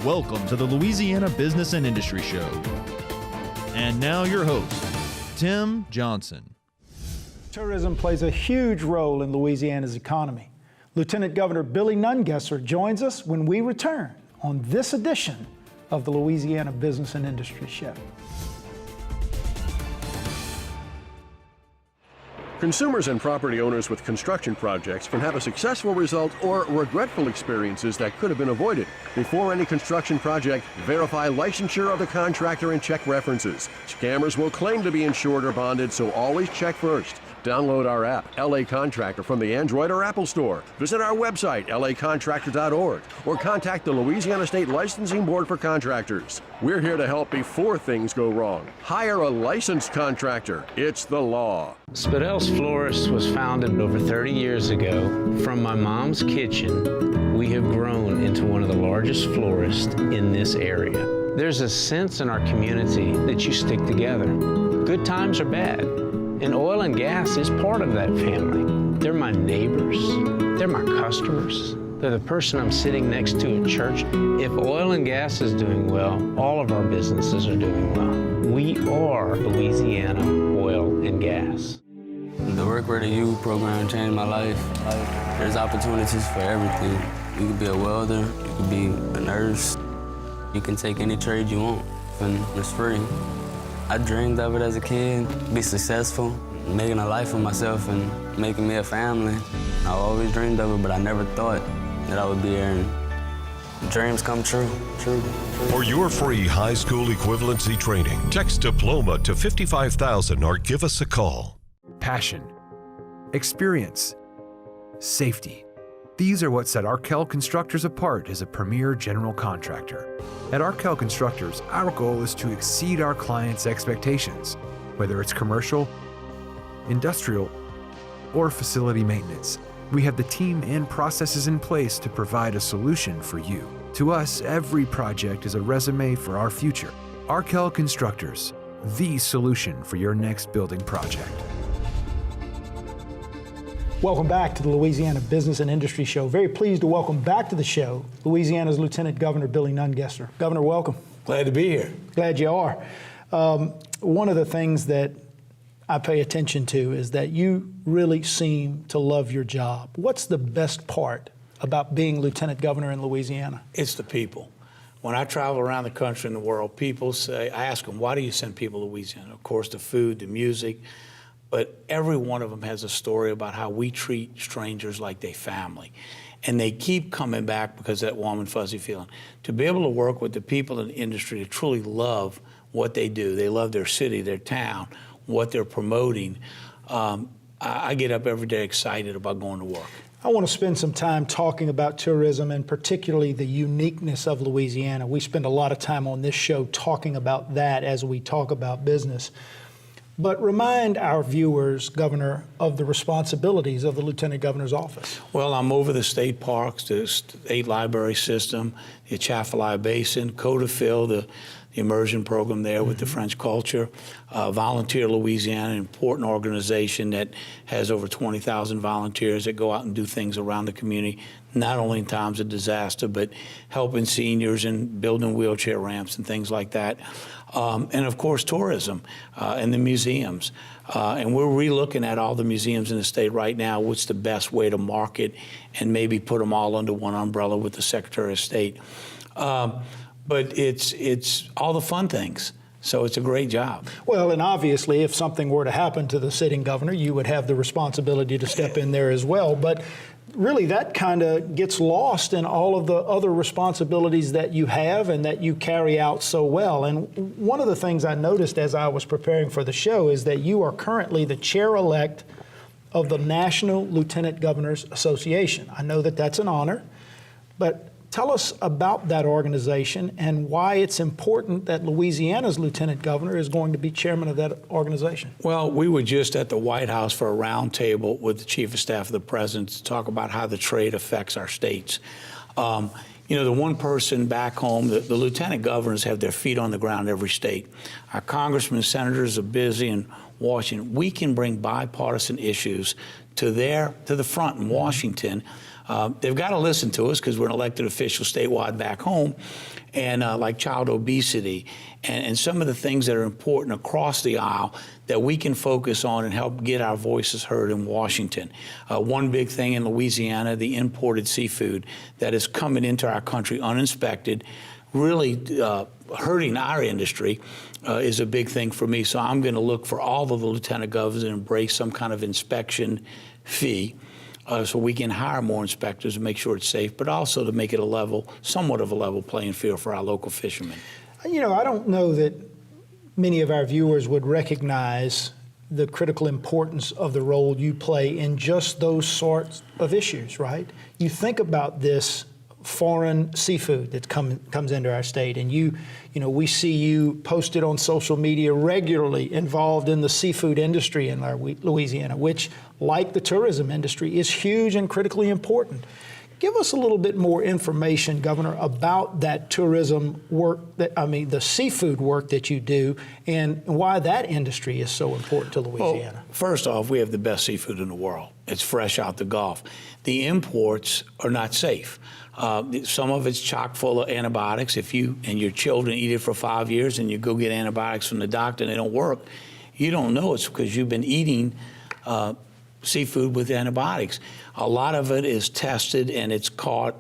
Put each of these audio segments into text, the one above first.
Welcome to the Louisiana Business and Industry Show. And now your host, Tim Johnson. Tourism plays a huge role in Louisiana's economy. Lieutenant Governor Billy Nungesser joins us when we return on this edition of the Louisiana Business and Industry Show. Consumers and property owners with construction projects can have a successful result or regretful experiences that could have been avoided. Before any construction project, verify licensure of the contractor and check references. Scammers will claim to be insured or bonded, so always check first. Download our app, LA Contractor, from the Android or Apple Store. Visit our website, lacontractor.org, or contact the Louisiana State Licensing Board for Contractors. We're here to help before things go wrong. Hire a licensed contractor. It's the law. Spadel's Florist was founded over 30 years ago. From my mom's kitchen, we have grown into one of the largest florists in this area. There's a sense in our community that you stick together. Good times or bad. And oil and gas is part of that family. They're my neighbors. They're my customers. They're the person I'm sitting next to at church. If oil and gas is doing well, all of our businesses are doing well. We are Louisiana Oil and Gas. The Work Ready You program changed my life. There's opportunities for everything. You could be a welder, you could be a nurse. You can take any trade you want, and it's free. I dreamed of it as a kid, be successful, making a life for myself and making me a family. I always dreamed of it, but I never thought that I would be here, and dreams come true. For your free high school equivalency training, text diploma to 55,000 or give us a call. Passion, experience, safety. These are what set Arkell Constructors apart as a premier general contractor. At Arkell Constructors, our goal is to exceed our clients' expectations, whether it's commercial, industrial, or facility maintenance. We have the team and processes in place to provide a solution for you. To us, every project is a resume for our future. Arkell Constructors, the solution for your next building project. Welcome back to the Louisiana Business and Industry Show. Very pleased to welcome back to the show Louisiana's Lieutenant Governor Billy Nungesser. Governor, welcome. Glad to be here. Glad you are. One of the things that I pay attention to is that you really seem to love your job. What's the best part about being Lieutenant Governor in Louisiana? It's the people. When I travel around the country and the world, people say, I ask them, why do you send people to Louisiana? Of course, the food, the music, but every one of them has a story about how we treat strangers like they family. And they keep coming back because of that warm and fuzzy feeling. To be able to work with the people in the industry that truly love what they do, they love their city, their town, what they're promoting, I get up every day excited about going to work. I want to spend some time talking about tourism and particularly the uniqueness of Louisiana. We spend a lot of time on this show talking about that as we talk about business. But remind our viewers, Governor, of the responsibilities of the Lieutenant Governor's office. Well, I'm over the state parks, the state library system, the Atchafalaya Basin, Codafil, the immersion program there with the French culture, Volunteer Louisiana, an important organization that has over 20,000 volunteers that go out and do things around the community, not only in times of disaster, but helping seniors and building wheelchair ramps and things like that. And of course, tourism and the museums. And we're re-looking at all the museums in the state right now, what's the best way to market and maybe put them all under one umbrella with the Secretary of State. But it's all the fun things. So it's a great job. Well, and obviously, if something were to happen to the sitting governor, you would have the responsibility to step in there as well. But really, that kind of gets lost in all of the other responsibilities that you have and that you carry out so well. And one of the things I noticed as I was preparing for the show is that you are currently the chair-elect of the National Lieutenant Governors Association. I know that that's an honor, but tell us about that organization and why it's important that Louisiana's Lieutenant Governor is going to be chairman of that organization. Well, we were just at the White House for a roundtable with the Chief of Staff of the President to talk about how the trade affects our states. You know, the one person back home, the lieutenant governors have their feet on the ground in every state. Our congressmen and senators are busy in Washington. We can bring bipartisan issues to the front in Washington. They've got to listen to us because we're an elected official statewide back home, and like child obesity and some of the things that are important across the aisle that we can focus on and help get our voices heard in Washington. One big thing in Louisiana, the imported seafood that is coming into our country uninspected, really hurting our industry, is a big thing for me. So I'm going to look for all of the lieutenant governors to embrace some kind of inspection fee, so we can hire more inspectors and make sure it's safe, but also to make it somewhat of a level playing field for our local fishermen. You know, I don't know that many of our viewers would recognize the critical importance of the role you play in just those sorts of issues, right? You think about this foreign seafood that comes into our state, and you know, we see you posted on social media regularly involved in the seafood industry in our Louisiana, which, like the tourism industry, is huge and critically important. Give us a little bit more information, Governor, about that tourism work, the seafood work that you do, and why that industry is so important to Louisiana. Well, first off, we have the best seafood in the world. It's fresh out the Gulf. The imports are not safe. Some of it's chock full of antibiotics. If you and your children eat it for 5 years and you go get antibiotics from the doctor and they don't work, you don't know it's because you've been eating seafood with antibiotics. A lot of it is tested and it's caught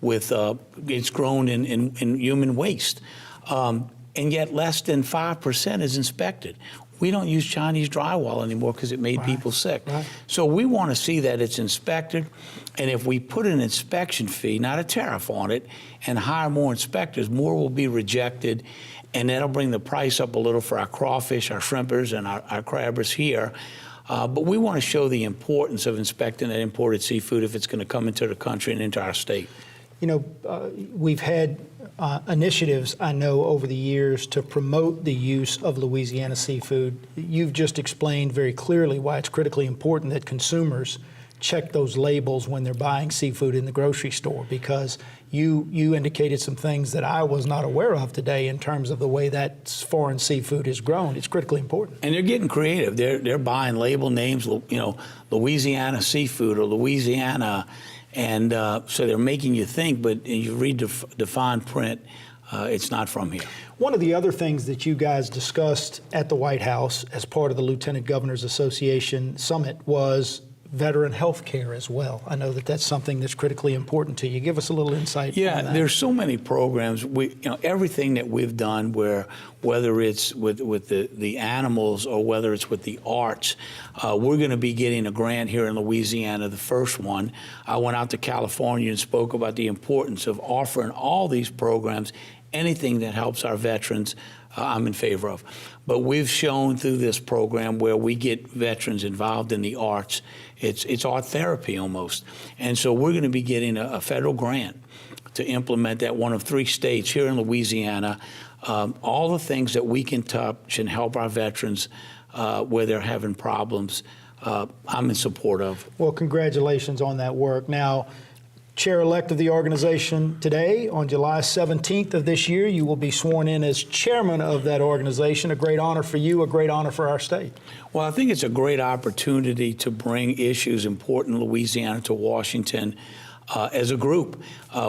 it's grown in human waste. And yet less than 5% is inspected. We don't use Chinese drywall anymore because it made people sick. Right. So we want to see that it's inspected. And if we put an inspection fee, not a tariff on it, and hire more inspectors, more will be rejected. And that'll bring the price up a little for our crawfish, our shrimpers, and our crabbers here. But we want to show the importance of inspecting that imported seafood if it's going to come into the country and into our state. You know, we've had initiatives, I know, over the years to promote the use of Louisiana seafood. You've just explained very clearly why it's critically important that consumers check those labels when they're buying seafood in the grocery store, because you indicated some things that I was not aware of today in terms of the way that foreign seafood is grown. It's critically important. And they're getting creative. They're buying label names, you know, Louisiana seafood or Louisiana, and so they're making you think, but you read the fine print, it's not from here. One of the other things that you guys discussed at the White House as part of the Lieutenant Governors Association Summit was veteran health care as well. I know that that's something that's critically important to you. Give us a little insight on that. There's so many programs. Everything that we've done, whether it's with the animals or whether it's with the arts, we're going to be getting a grant here in Louisiana, the first one. I went out to California and spoke about the importance of offering all these programs. Anything that helps our veterans, I'm in favor of. But we've shown through this program where we get veterans involved in the arts, it's art therapy almost. And so we're going to be getting a federal grant to implement that, one of 3 states here in Louisiana. All the things that we can touch and help our veterans where they're having problems, I'm in support of. Well, congratulations on that work. Now, Chair-elect of the organization today, on July 17th of this year, you will be sworn in as chairman of that organization. A great honor for you, a great honor for our state. Well, I think it's a great opportunity to bring issues important in Louisiana to Washington as a group.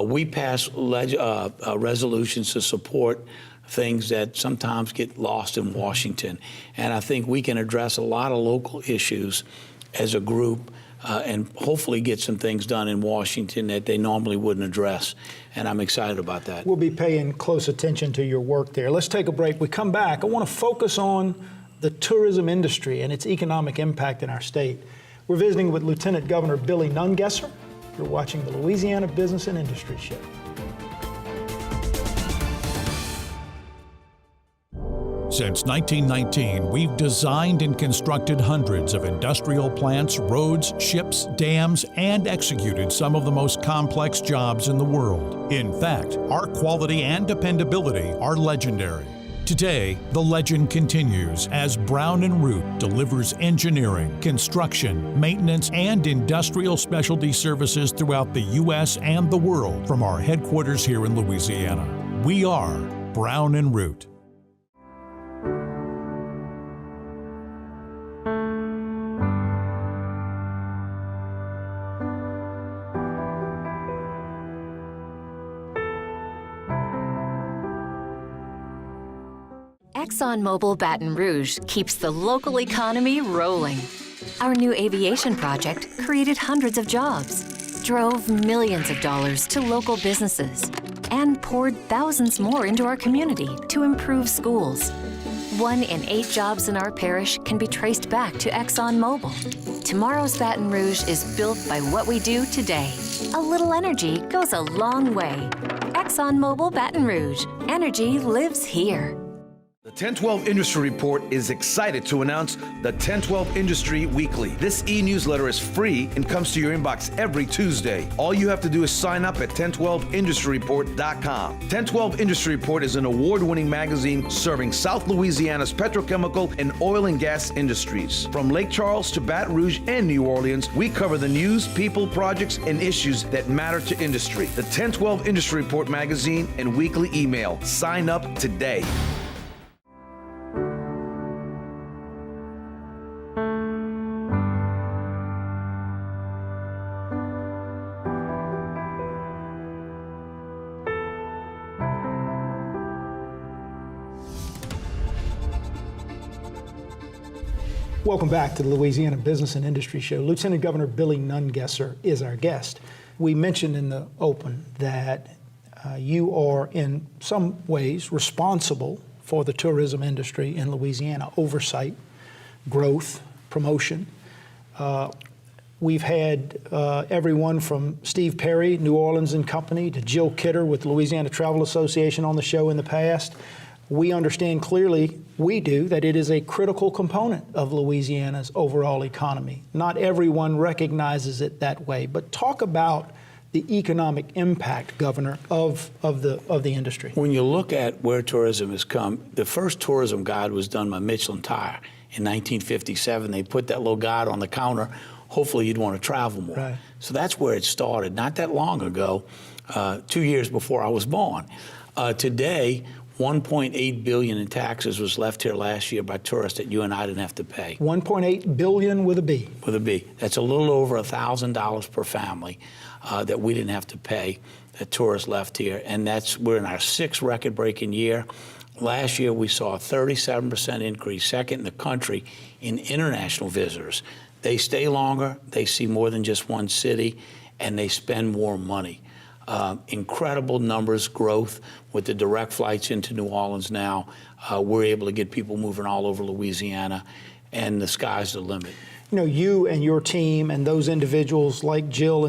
We pass resolutions to support things that sometimes get lost in Washington. And I think we can address a lot of local issues as a group and hopefully get some things done in Washington that they normally wouldn't address. And I'm excited about that. We'll be paying close attention to your work there. Let's take a break. We come back. I want to focus on the tourism industry and its economic impact in our state. We're visiting with Lieutenant Governor Billy Nungesser. You're watching the Louisiana Business and Industry Show. Since 1919, we've designed and constructed hundreds of industrial plants, roads, ships, dams, and executed some of the most complex jobs in the world. In fact, our quality and dependability are legendary. Today, the legend continues as Brown & Root delivers engineering, construction, maintenance, and industrial specialty services throughout the U.S. and the world from our headquarters here in Louisiana. We are Brown & Root. ExxonMobil Baton Rouge keeps the local economy rolling. Our new aviation project created hundreds of jobs, drove millions of dollars to local businesses, and poured thousands more into our community to improve schools. 1 in 8 jobs in our parish can be traced back to ExxonMobil. Tomorrow's Baton Rouge is built by what we do today. A little energy goes a long way. ExxonMobil Baton Rouge. Energy lives here. The 1012 Industry Report is excited to announce the 1012 Industry Weekly. This e-newsletter is free and comes to your inbox every Tuesday. All you have to do is sign up at 1012industryreport.com. 1012 Industry Report is an award-winning magazine serving South Louisiana's petrochemical and oil and gas industries. From Lake Charles to Baton Rouge and New Orleans, we cover the news, people, projects, and issues that matter to industry. The 1012 Industry Report magazine and weekly email. Sign up today. Welcome back to the Louisiana Business and Industry Show. Lieutenant Governor Billy Nungesser is our guest. We mentioned in the open that you are in some ways responsible for the tourism industry in Louisiana, oversight, growth, promotion. We've had everyone from Steve Perry, New Orleans and Company, to Jill Kidder with Louisiana Travel Association on the show in the past. We understand clearly, we do, that it is a critical component of Louisiana's overall economy. Not everyone recognizes it that way, but talk about the economic impact, Governor, of the industry. When you look at where tourism has come, the first tourism guide was done by Michelin Tire in 1957. They put that little guide on the counter. Hopefully you'd want to travel more. Right. So that's where it started, not that long ago, 2 years before I was born. Today, $1.8 billion in taxes was left here last year by tourists that you and I didn't have to pay. 1.8 billion with a B. With a B. That's a little over $1,000 per family that we didn't have to pay that tourists left here. And we're in our 6th record-breaking year. Last year we saw a 37% increase, second in the country, in international visitors. They stay longer, they see more than just one city, and they spend more money. Incredible numbers growth with the direct flights into New Orleans now. We're able to get people moving all over Louisiana, and the sky's the limit. You know, you and your team and those individuals like Jill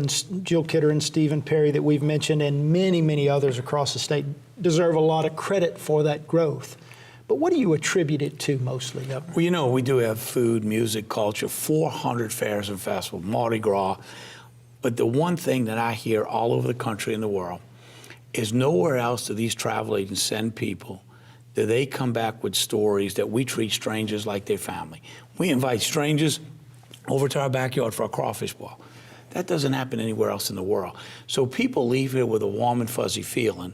Kidder and Stephen Perry that we've mentioned, and many, many others across the state, deserve a lot of credit for that growth. But what do you attribute it to mostly, Governor? Well, you know, we do have food, music, culture, 400 fairs and festivals, Mardi Gras. But the one thing that I hear all over the country and the world is nowhere else do these travel agents send people that they come back with stories that we treat strangers like their family. We invite strangers over to our backyard for a crawfish ball. That doesn't happen anywhere else in the world. So people leave here with a warm and fuzzy feeling.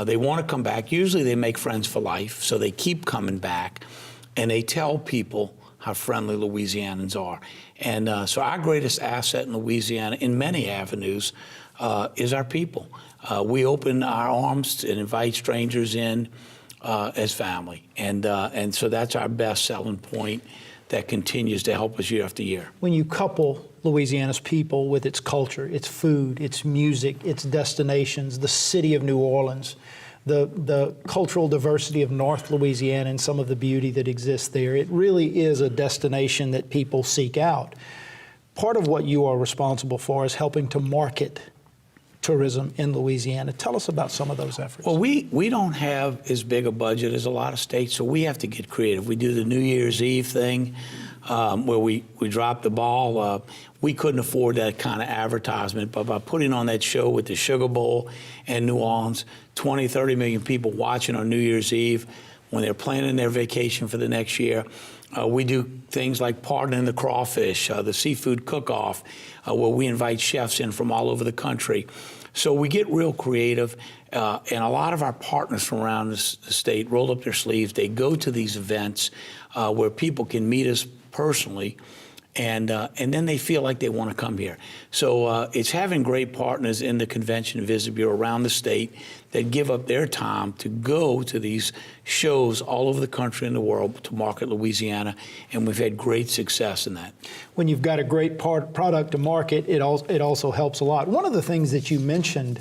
They want to come back. Usually they make friends for life, so they keep coming back, and they tell people how friendly Louisianans are. And so our greatest asset in Louisiana, in many avenues, is our people. We open our arms and invite strangers in as family. And so that's our best selling point that continues to help us year after year. When you couple Louisiana's people with its culture, its food, its music, its destinations, the city of New Orleans, the cultural diversity of North Louisiana and some of the beauty that exists there, it really is a destination that people seek out. Part of what you are responsible for is helping to market tourism in Louisiana. Tell us about some of those efforts. Well, we don't have as big a budget as a lot of states, so we have to get creative. We do the New Year's Eve thing where we drop the ball. We couldn't afford that kind of advertisement, but by putting on that show with the Sugar Bowl and New Orleans, 20, 30 million people watching on New Year's Eve when they're planning their vacation for the next year. We do things like Pardoning the Crawfish, the seafood cook-off, where we invite chefs in from all over the country. So we get real creative, and a lot of our partners from around the state roll up their sleeves. They go to these events where people can meet us personally and then they feel like they want to come here. So it's having great partners in the Convention and Visit Bureau around the state that give up their time to go to these shows all over the country and the world to market Louisiana, and we've had great success in that. When you've got a great product to market, it also helps a lot. One of the things that you mentioned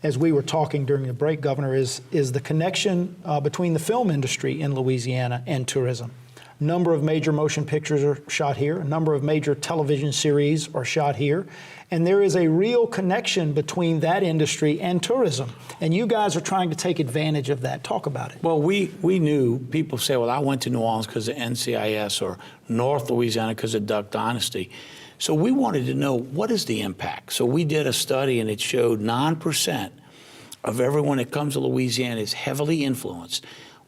as we were talking during the break, Governor, is the connection between the film industry in Louisiana and tourism. A number of major motion pictures are shot here. A number of major television series are shot here. And there is a real connection between that industry and tourism. And you guys are trying to take advantage of that. Talk about it. Well, we knew, people say, well, I went to New Orleans because of NCIS or North Louisiana because of Duck Dynasty. So we wanted to know, what is the impact? So we did a study, and it showed 9% of everyone that comes to Louisiana is heavily influenced.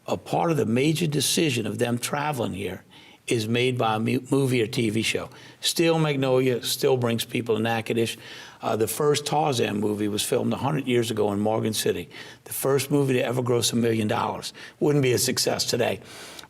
A part of the major decision of them traveling here is made by a movie or TV show. Still, Magnolia still brings people to Natchitoches. The first Tarzan movie was filmed 100 years ago in Morgan City. The first movie to ever gross $1 million. Wouldn't be a success today.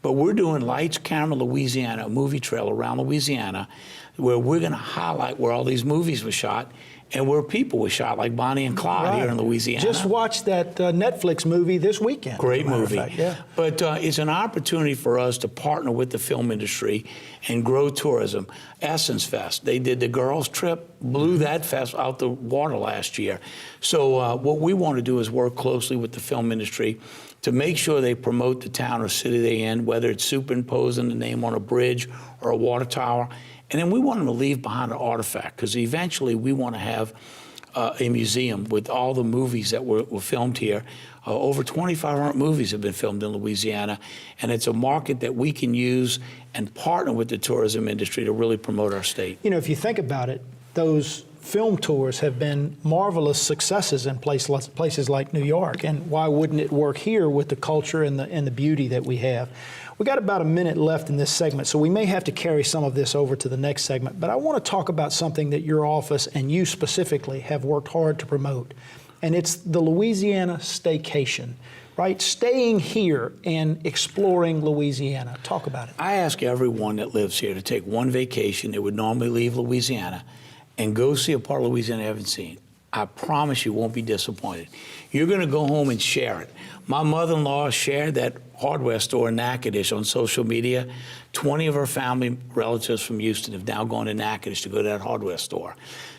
But we're doing Lights, Camera, Louisiana, a movie trail around Louisiana, where we're going to highlight where all these movies were shot and where people were shot, like Bonnie and Clyde here in Louisiana. Just watched that Netflix movie this weekend. Great movie. Fact, yeah. But it's an opportunity for us to partner with the film industry and grow tourism. Essence Fest, they did the girls' trip, blew that fest out the water last year. So what we want to do is work closely with the film industry to make sure they promote the town or city they're in, whether it's superimposing the name on a bridge or a water tower. And then we want them to leave behind an artifact, because eventually we want to have a museum with all the movies that were filmed here. Over 2,500 movies have been filmed in Louisiana, and it's a market that we can use and partner with the tourism industry to really promote our state. You know, if you think about it, those film tours have been marvelous successes in places like New York, and why wouldn't it work here with the culture and the beauty that we have? We got about a minute left in this segment, so we may have to carry some of this over to the next segment, but I want to talk about something that your office and you specifically have worked hard to promote, and it's the Louisiana staycation, right? Staying here and exploring Louisiana. Talk about it. I ask everyone that lives here to take one vacation that would normally leave Louisiana and go see a part of Louisiana they haven't seen. I promise you won't be disappointed. You're going to go home and share it. My mother-in-law shared that hardware store in Natchitoches on social media. 20 of her family relatives from Houston have now gone to Natchitoches to go to that hardware store.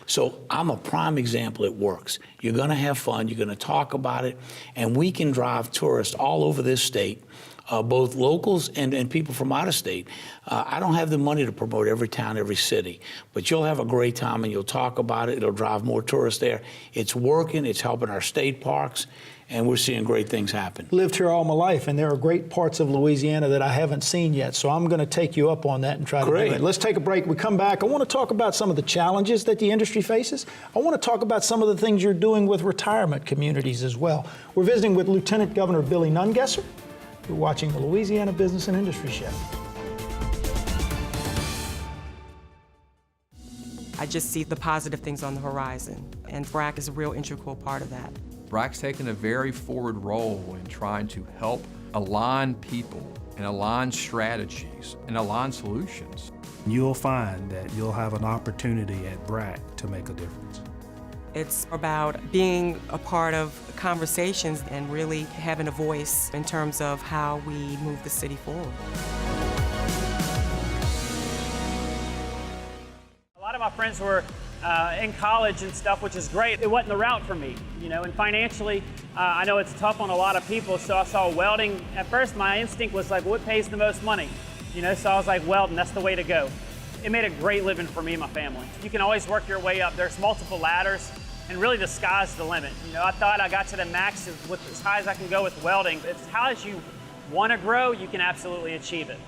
So I'm a prime example. It works. You're going to have fun. You're going to talk about it. And we can drive tourists all over this state, both locals and people from out of state. I don't have the money to promote every town, every city, but you'll have a great time and you'll talk about it. It'll drive more tourists there. It's working. It's helping our state parks, and we're seeing great things happen. Lived here all my life, and there are great parts of Louisiana that I haven't seen yet, so I'm going to take you up on that and try to do it. Let's take a break. We come back. I want to talk about some of the challenges that the industry faces. I want to talk about some of the things you're doing with retirement communities as well. We're visiting with Lieutenant Governor Billy Nungesser. You're watching the Louisiana Business and Industry Show. I just see the positive things on the horizon, and BRAC is a real integral part of that. BRAC's taken a very forward role in trying to help align people and align strategies and align solutions. You'll find that you'll have an opportunity at BRAC to make a difference. It's about being a part of conversations and really having a voice in terms of how we move the city forward. A lot of my friends were in college and stuff, which is great. It wasn't the route for me, you know, and financially, I know it's tough on a lot of people, so I saw welding. At first, my instinct was like, what pays the most money? You know, so I was like, welding, that's the way to go. It made a great living for me and my family. You can always work your way up. There's multiple ladders, and really the sky's the limit. You know, I thought I got to the max with as high as I can go with welding. It's how as you want to grow, you can absolutely achieve it.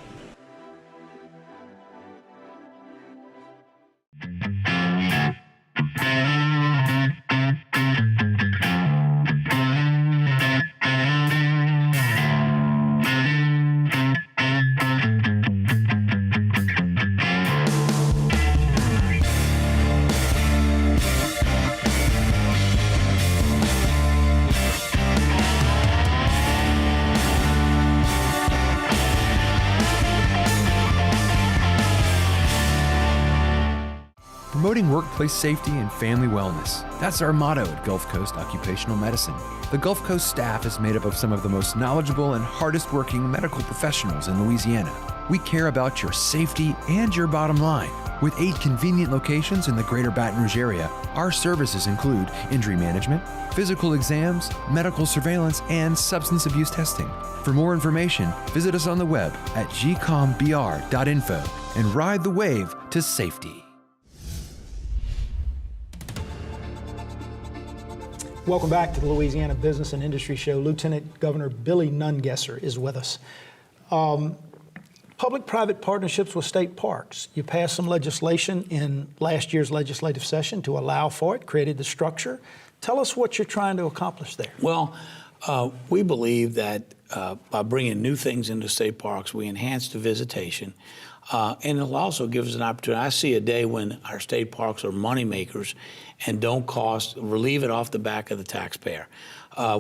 promoting workplace safety and family wellness. That's our motto at Gulf Coast Occupational Medicine. The Gulf Coast staff is made up of some of the most knowledgeable and hardest working medical professionals in Louisiana. We care about your safety and your bottom line. With 8 convenient locations in the greater Baton Rouge area, our services include injury management, physical exams, medical surveillance, and substance abuse testing. For more information, visit us on the web at gcombr.info and ride the wave to safety. Welcome back to the Louisiana Business and Industry Show. Lieutenant Governor Billy Nungesser is with us. Public-private partnerships with state parks. You passed some legislation in last year's legislative session to allow for it, created the structure. Tell us what you're trying to accomplish there. Well, we believe that by bringing new things into state parks, we enhance the visitation. And it'll also give us an opportunity. I see a day when our state parks are money makers and don't cost, relieve it off the back of the taxpayer.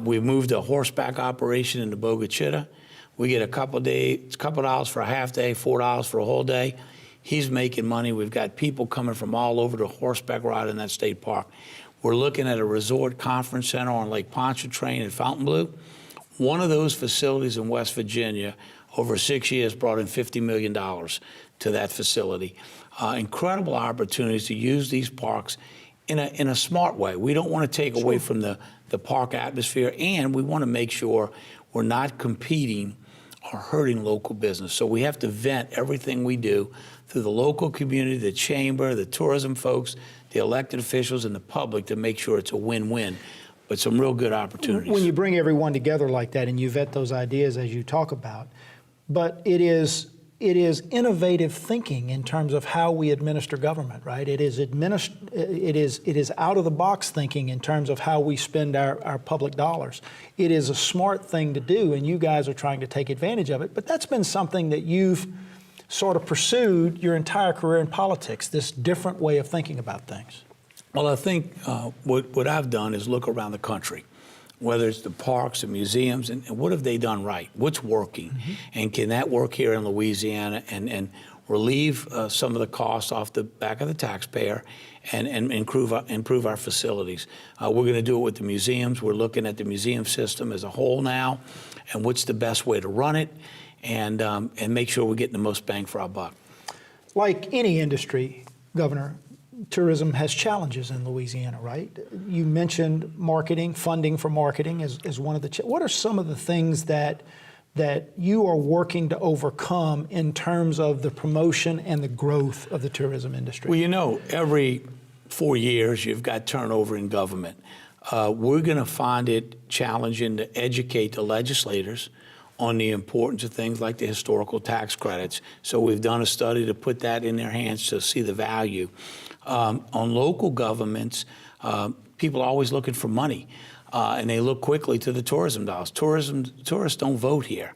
We've moved a horseback operation into Bogachita. We get a couple dollars for a half day, $4 for a whole day. He's making money. We've got people coming from all over to horseback ride in that state park. We're looking at a resort conference center on Lake Pontchartrain in Fontainebleau. One of those facilities in West Virginia over 6 years brought in $50 million to that facility. Incredible opportunities to use these parks in a smart way. We don't want to take away from the park atmosphere, and we want to make sure we're not competing or hurting local business. So we have to vet everything we do through the local community, the chamber, the tourism folks, the elected officials, and the public to make sure it's a win-win, but some real good opportunities. When you bring everyone together like that and you vet those ideas as you talk about, but it is innovative thinking in terms of how we administer government, right? It is out of the box thinking in terms of how we spend our public dollars. It is a smart thing to do, and you guys are trying to take advantage of it. But that's been something that you've sort of pursued your entire career in politics, this different way of thinking about things. Well, I think what I've done is look around the country, whether it's the parks and museums, and what have they done right? What's working? Mm-hmm. And can that work here in Louisiana and relieve some of the costs off the back of the taxpayer and improve our facilities? We're going to do it with the museums. We're looking at the museum system as a whole now and what's the best way to run it and make sure we're getting the most bang for our buck. Like any industry, Governor, tourism has challenges in Louisiana, right? You mentioned marketing, funding for marketing as one of the. What are some of the things that you are working to overcome in terms of the promotion and the growth of the tourism industry? Well, you know, every 4 years you've got turnover in government. We're going to find it challenging to educate the legislators on the importance of things like the historical tax credits. So we've done a study to put that in their hands to see the value. On local governments, people are always looking for money, and they look quickly to the tourism dollars. Tourists don't vote here.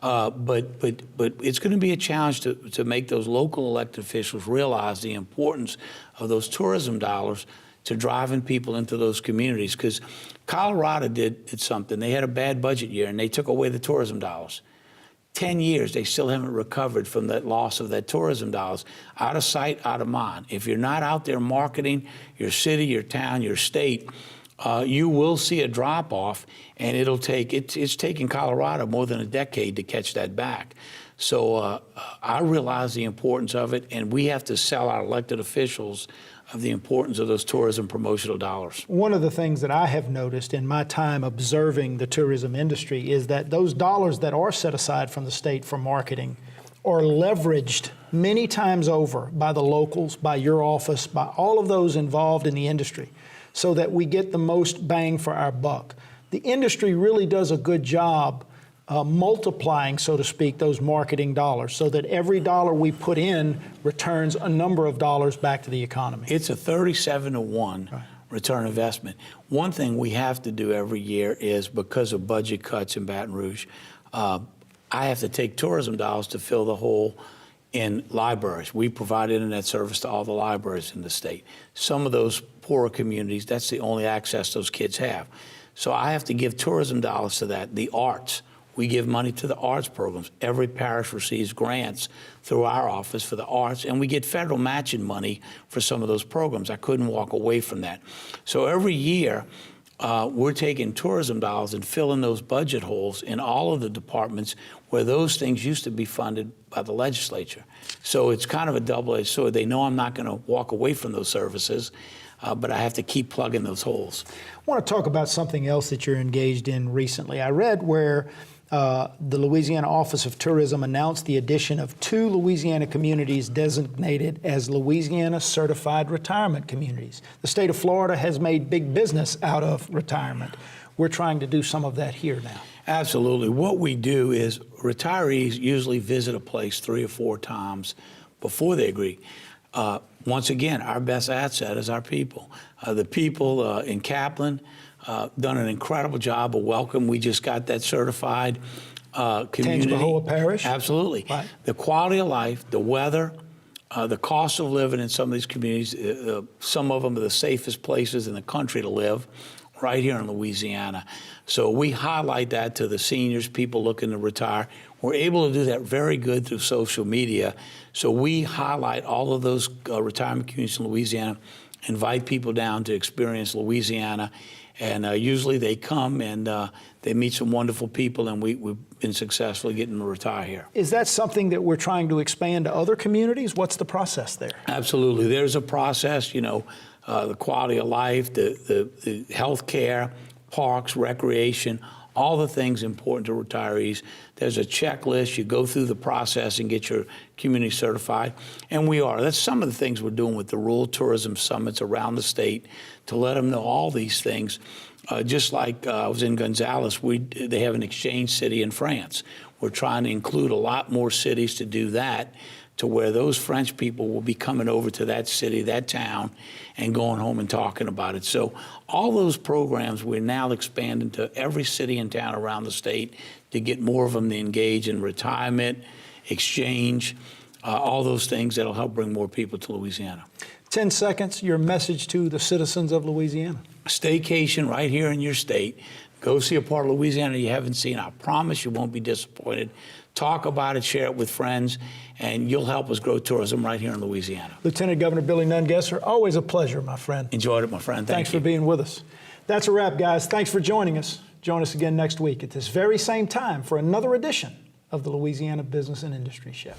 But it's going to be a challenge to make those local elected officials realize the importance of those tourism dollars to driving people into those communities. Because Colorado did something. They had a bad budget year, and they took away the tourism dollars. 10 years, they still haven't recovered from that loss of that tourism dollars. Out of sight, out of mind. If you're not out there marketing your city, your town, your state, you will see a drop-off, and it's taken Colorado more than a decade to catch that back. So I realize the importance of it, and we have to sell our elected officials of the importance of those tourism promotional dollars. One of the things that I have noticed in my time observing the tourism industry is that those dollars that are set aside from the state for marketing are leveraged many times over by the locals, by your office, by all of those involved in the industry, so that we get the most bang for our buck. The industry really does a good job multiplying, so to speak, those marketing dollars so that every dollar we put in returns a number of dollars back to the economy. It's a 37-to-1 return investment. One thing we have to do every year is, because of budget cuts in Baton Rouge, I have to take tourism dollars to fill the hole in libraries. We provide internet service to all the libraries in the state. Some of those poorer communities, that's the only access those kids have. So I have to give tourism dollars to that. The arts. We give money to the arts programs. Every parish receives grants through our office for the arts, and we get federal matching money for some of those programs. I couldn't walk away from that. So every year, we're taking tourism dollars and filling those budget holes in all of the departments where those things used to be funded by the legislature. So it's kind of a double-edged sword. They know I'm not going to walk away from those services, but I have to keep plugging those holes. I want to talk about something else that you're engaged in recently. I read where the Louisiana Office of Tourism announced the addition of 2 Louisiana communities designated as Louisiana Certified Retirement Communities. The state of Florida has made big business out of retirement. We're trying to do some of that here now. Absolutely. What we do is retirees usually visit a place 3 or 4 times before they agree. Once again, our best asset is our people. The people in Kaplan done an incredible job of welcome. We just got that certified community. Tangipahoa Parish? Absolutely. Right. The quality of life, the weather, the cost of living in some of these communities, some of them are the safest places in the country to live, right here in Louisiana. So we highlight that to the seniors, people looking to retire. We're able to do that very good through social media. So we highlight all of those retirement communities in Louisiana, invite people down to experience Louisiana. And usually they come and they meet some wonderful people, and we've been successful getting them to retire here. Is that something that we're trying to expand to other communities? What's the process there? Absolutely. There's a process, you know, the quality of life, the health care, parks, recreation, all the things important to retirees. There's a checklist. You go through the process and get your community certified. And we are. That's some of the things we're doing with the rural tourism summits around the state to let them know all these things. Just like I was in Gonzales, they have an exchange city in France. We're trying to include a lot more cities to do that, to where those French people will be coming over to that city, that town, and going home and talking about it. So all those programs we're now expanding to every city and town around the state to get more of them to engage in retirement, exchange, all those things that'll help bring more people to Louisiana. 10 seconds, your message to the citizens of Louisiana. Staycation right here in your state. Go see a part of Louisiana you haven't seen. I promise you won't be disappointed. Talk about it, share it with friends, and you'll help us grow tourism right here in Louisiana. Lieutenant Governor Billy Nungesser, always a pleasure, my friend. Enjoyed it, my friend. Thanks for being with us. That's a wrap, guys. Thanks for joining us. Join us again next week at this very same time for another edition of the Louisiana Business and Industry Show.